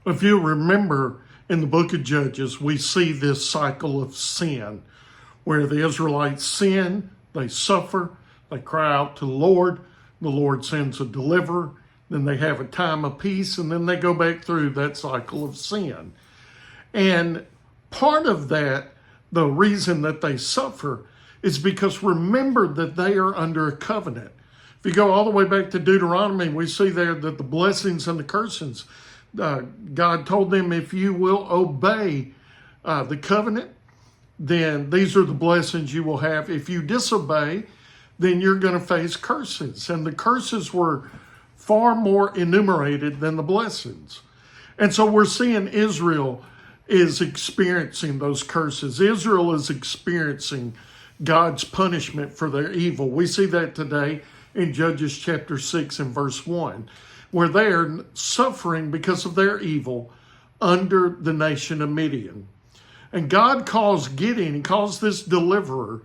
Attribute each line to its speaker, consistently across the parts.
Speaker 1: If you remember in the book of Judges, we see this cycle of sin where the Israelites sin, they suffer, they cry out to the Lord sends a deliverer, then they have a time of peace, and then they go back through that cycle of sin. And part of that, the reason that they suffer, is because remember that they are under a covenant. If you go all the way back to Deuteronomy, we see there that the blessings and the cursings, God told them, if you will obey the covenant, then these are the blessings you will have. If you disobey, then you're going to face curses. And the curses were far more enumerated than the blessings. And so we're seeing Israel is experiencing those curses. Israel is experiencing God's punishment for their evil. We see that today in Judges chapter 6 and verse 1, where they are suffering because of their evil under the nation of Midian. And God calls Gideon, he calls this deliverer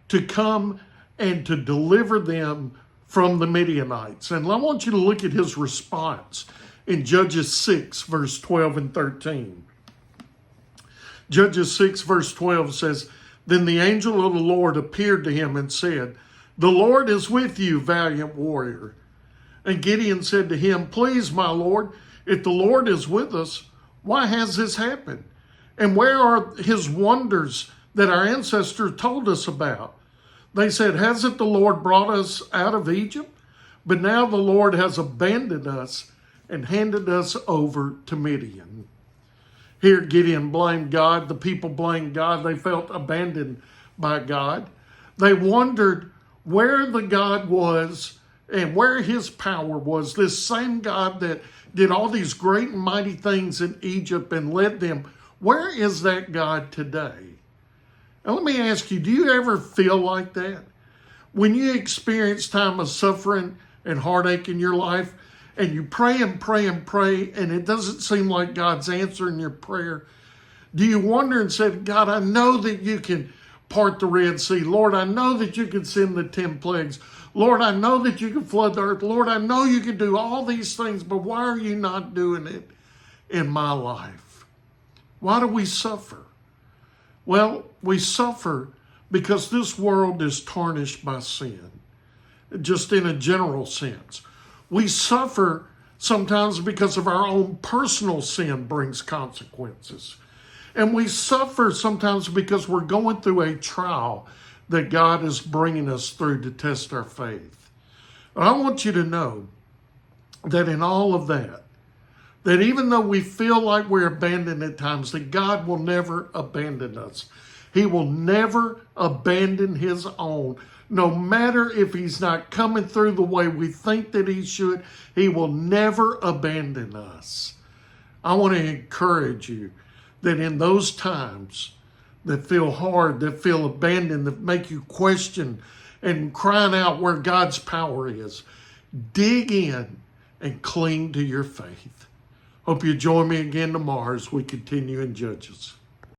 Speaker 1: to come and to deliver them from the Midianites. And I want you to look at his response in Judges 6, verse 12 and 13. Judges 6, verse 12 says, Then the angel of the Lord appeared to him and said, The Lord is with you, valiant warrior. And Gideon said to him, Please, my Lord, if the Lord is with us, why has this happened? And where are his wonders that our ancestors told us about? They said, Hasn't the Lord brought us out of Egypt? But now the Lord has abandoned us and handed us over to Midian. Here Gideon blamed God. The people blamed God. They felt abandoned by God. They wondered where the God was and where his power was. This same God that did all these great and mighty things in Egypt and led them. Where is that God today? And let me ask you, do you ever feel like that? When you experience time of suffering and heartache in your life, and you pray and pray and pray, and it doesn't seem like God's answering your prayer, do you wonder and say, God, I know that you can part the Red Sea. Lord, I know that you can send the 10 plagues. Lord, I know that you can flood the earth. Lord, I know you can do all these things, but why are you not doing it in my life? Why do we suffer? Well, we suffer because this world is tarnished by sin, just in a general sense. We suffer sometimes because of our own personal sin brings consequences. And we suffer sometimes because we're going through a trial that God is bringing us through to test our faith. And I want you to know that in all of that, that even though we feel like we're abandoned at times, that God will never abandon us. He will never abandon his own. No matter if he's not coming through the way we think that he should, he will never abandon us. I want to encourage you that in those times that feel hard, that feel abandoned, that make you question and crying out where God's power is, dig in and cling to your faith. Hope you join me again tomorrow as we continue in Judges.